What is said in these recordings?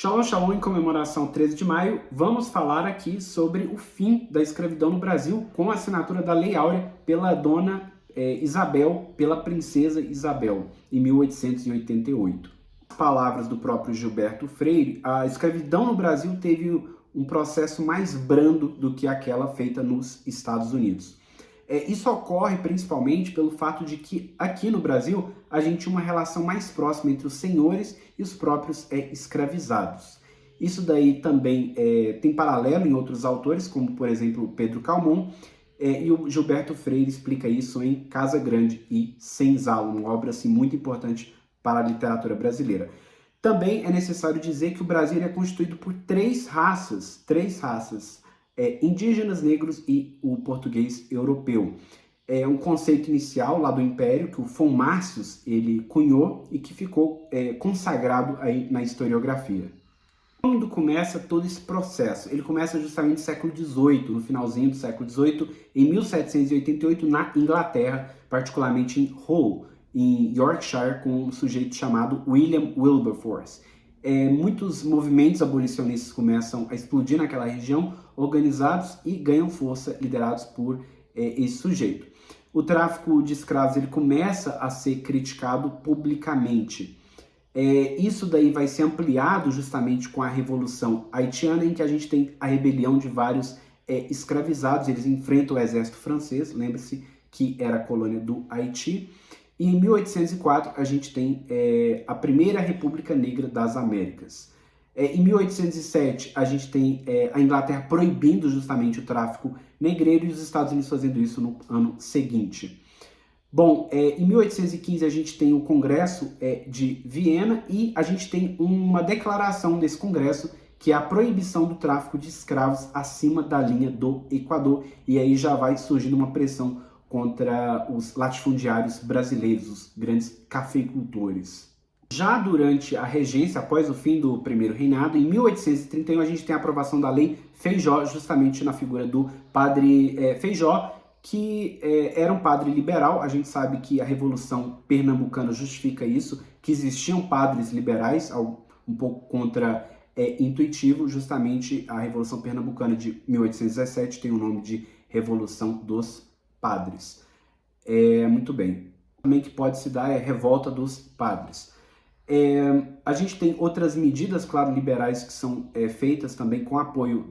Shalom, shalom, em comemoração ao 13 de maio, vamos falar aqui sobre o fim da escravidão no Brasil com a assinatura da Lei Áurea pela dona Isabel, pela princesa Isabel, em 1888. Palavras do próprio Gilberto Freire, a escravidão no Brasil teve um processo mais brando do que aquela feita nos Estados Unidos. Isso ocorre principalmente pelo fato de que aqui no Brasil a gente tinha uma relação mais próxima entre os senhores e os próprios escravizados. Isso daí também tem paralelo em outros autores, como por exemplo Pedro Calmon, e o Gilberto Freire explica isso em Casa Grande e Senzala, uma obra assim, muito importante para a literatura brasileira. Também é necessário dizer que o Brasil é constituído por três raças, indígenas, negros e o português europeu. É um conceito inicial lá do Império que o von Marcius ele cunhou e que ficou consagrado aí na historiografia. Quando começa todo esse processo? Ele começa justamente no século XVIII, no finalzinho do século XVIII, em 1788, na Inglaterra, particularmente em Hull, em Yorkshire, com um sujeito chamado William Wilberforce. Muitos movimentos abolicionistas começam a explodir naquela região, organizados e ganham força, liderados por esse sujeito. O tráfico de escravos ele começa a ser criticado publicamente. Isso daí vai ser ampliado justamente com a Revolução Haitiana, em que a gente tem a rebelião de vários escravizados. Eles enfrentam o exército francês, lembre-se que era a colônia do Haiti. E em 1804 a gente tem a primeira República Negra das Américas. Em 1807 a gente tem a Inglaterra proibindo justamente o tráfico negreiro e os Estados Unidos fazendo isso no ano seguinte. Bom, em 1815 a gente tem o Congresso de Viena e a gente tem uma declaração desse Congresso que é a proibição do tráfico de escravos acima da linha do Equador, e aí já vai surgindo uma pressão contra os latifundiários brasileiros, os grandes cafeicultores. Já durante a regência, após o fim do primeiro reinado, em 1831 a gente tem a aprovação da Lei Feijó, justamente na figura do padre Feijó, que era um padre liberal. A gente sabe que a Revolução Pernambucana justifica isso, que existiam padres liberais, um pouco contra-intuitivo. Justamente a Revolução Pernambucana de 1817 tem o nome de Revolução dos Padres. Muito bem. Também que pode se dar revolta dos padres. A gente tem outras medidas, claro, liberais que são feitas também com apoio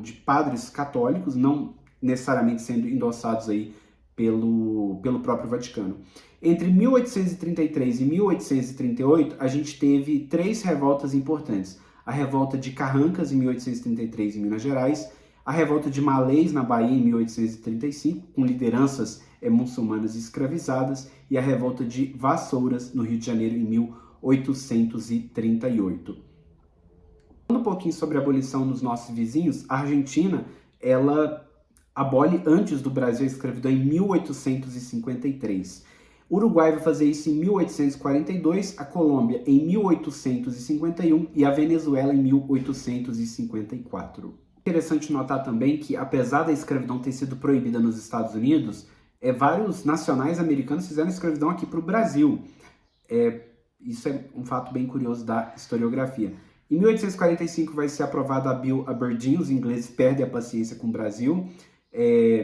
de padres católicos, não necessariamente sendo endossados aí pelo próprio Vaticano. Entre 1833 e 1838, a gente teve três revoltas importantes. A revolta de Carrancas, em 1833, em Minas Gerais, a revolta de Malês, na Bahia, em 1835, com lideranças muçulmanas escravizadas, e a revolta de Vassouras, no Rio de Janeiro, em 1838. Falando um pouquinho sobre a abolição nos nossos vizinhos, a Argentina, ela abole antes do Brasil a escravidão em 1853. O Uruguai vai fazer isso em 1842, a Colômbia em 1851 e a Venezuela em 1854. Interessante notar também que, apesar da escravidão ter sido proibida nos Estados Unidos, vários nacionais americanos fizeram escravidão aqui para o Brasil. Isso é um fato bem curioso da historiografia. Em 1845 vai ser aprovada a Bill Aberdeen, os ingleses perdem a paciência com o Brasil,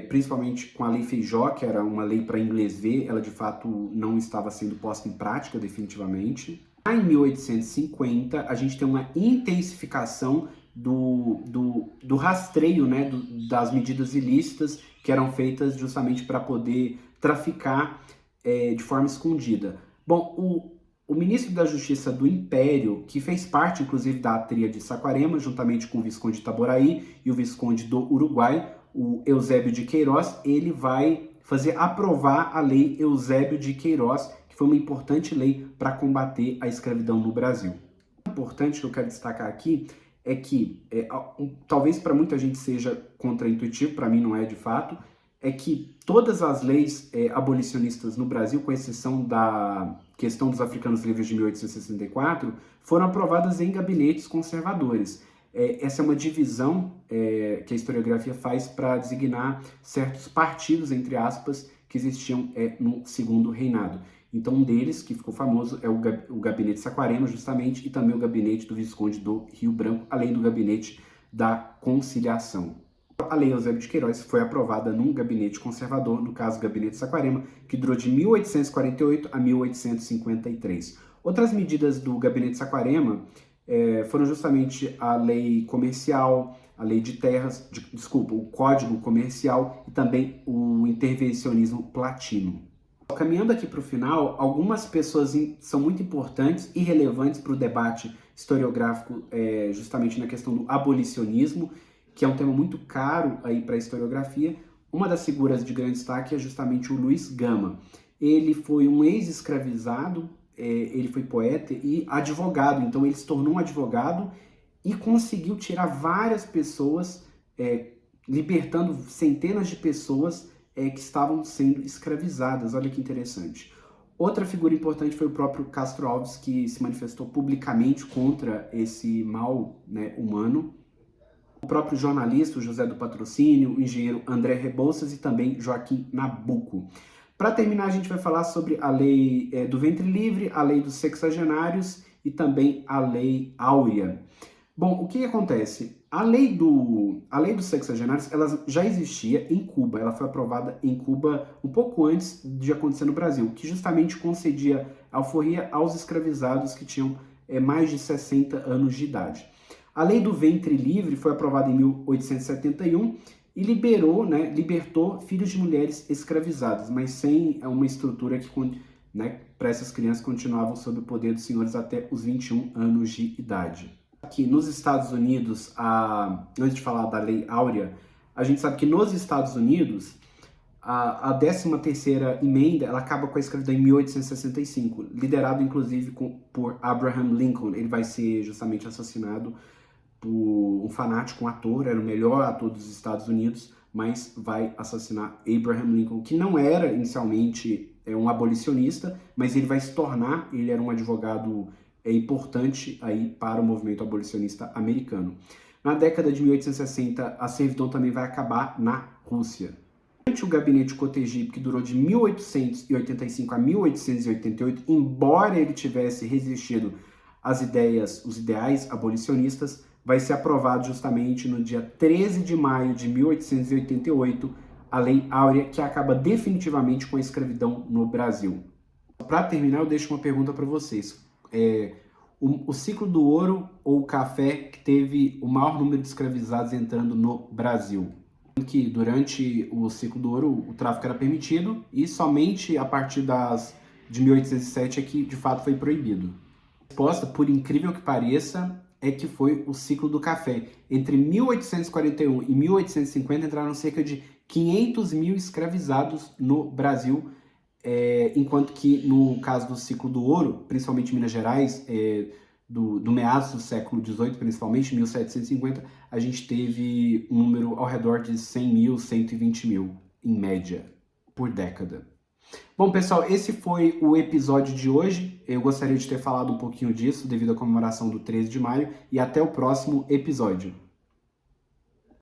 principalmente com a Lei Feijó, que era uma lei para inglês ver, ela de fato não estava sendo posta em prática definitivamente. Em 1850 a gente tem uma intensificação do rastreio, né, das medidas ilícitas que eram feitas justamente para poder traficar de forma escondida. Bom, o ministro da Justiça do Império, que fez parte inclusive da tríade de Saquarema, juntamente com o Visconde de Itaboraí e o Visconde do Uruguai, o Eusébio de Queiroz, ele vai fazer aprovar a Lei Eusébio de Queiroz, que foi uma importante lei para combater a escravidão no Brasil. O importante que eu quero destacar aqui é que, talvez para muita gente seja contraintuitivo, para mim não é de fato, é que todas as leis abolicionistas no Brasil, com exceção da questão dos africanos livres de 1864, foram aprovadas em gabinetes conservadores. Essa é uma divisão que a historiografia faz para designar certos partidos, entre aspas, que existiam no segundo reinado. Então, um deles, que ficou famoso, é o Gabinete Saquarema, justamente, e também o Gabinete do Visconde do Rio Branco, além do Gabinete da Conciliação. A Lei Eusébio de Queiroz foi aprovada num gabinete conservador, no caso, o Gabinete Saquarema, que durou de 1848 a 1853. Outras medidas do Gabinete Saquarema foram justamente a lei comercial, a lei de terras, o Código Comercial e também o intervencionismo platino. Caminhando aqui para o final, algumas pessoas são muito importantes e relevantes para o debate historiográfico, justamente na questão do abolicionismo, que é um tema muito caro aí para a historiografia. Uma das figuras de grande destaque é justamente o Luiz Gama. Ele foi um ex-escravizado, ele foi poeta e advogado, então ele se tornou um advogado e conseguiu tirar várias pessoas, libertando centenas de pessoas que estavam sendo escravizadas. Olha que interessante. Outra figura importante foi o próprio Castro Alves, que se manifestou publicamente contra esse mal, né, humano. O próprio jornalista José do Patrocínio, o engenheiro André Rebouças e também Joaquim Nabuco. Para terminar, a gente vai falar sobre a lei do ventre livre, a lei dos sexagenários e também a lei áurea. Bom, o que acontece? A lei dos sexagenários, ela já existia em Cuba, ela foi aprovada em Cuba um pouco antes de acontecer no Brasil, que justamente concedia alforria aos escravizados que tinham mais de 60 anos de idade. A lei do ventre livre foi aprovada em 1871 e libertou filhos de mulheres escravizadas, mas sem uma estrutura que, para essas crianças, continuavam sob o poder dos senhores até os 21 anos de idade. Aqui nos Estados Unidos, antes de falar da Lei Áurea, a gente sabe que nos Estados Unidos, a 13ª emenda, ela acaba com a escravidão em 1865, liderado inclusive por Abraham Lincoln. Ele vai ser justamente assassinado por um fanático, um ator, era o melhor ator dos Estados Unidos, mas vai assassinar Abraham Lincoln, que não era inicialmente um abolicionista, mas ele vai se tornar, ele era um advogado importante aí para o movimento abolicionista americano. Na década de 1860, a servidão também vai acabar na Rússia. Durante o gabinete Kotesjip, que durou de 1885 a 1888, embora ele tivesse resistido às os ideais abolicionistas, vai ser aprovado justamente no dia 13 de maio de 1888 a Lei Áurea, que acaba definitivamente com a escravidão no Brasil. Para terminar, eu deixo uma pergunta para vocês. O ciclo do ouro ou o café que teve o maior número de escravizados entrando no Brasil? Que durante o ciclo do ouro o tráfico era permitido e somente a partir de 1807 é que de fato foi proibido. A resposta, por incrível que pareça, é que foi o ciclo do café. Entre 1841 e 1850 entraram cerca de 500 mil escravizados no Brasil, enquanto que no caso do ciclo do ouro, principalmente em Minas Gerais, do meados do século XVIII, principalmente 1750, a gente teve um número ao redor de 100 mil, 120 mil, em média, por década. Bom, pessoal, esse foi o episódio de hoje. Eu gostaria de ter falado um pouquinho disso devido à comemoração do 13 de maio e até o próximo episódio.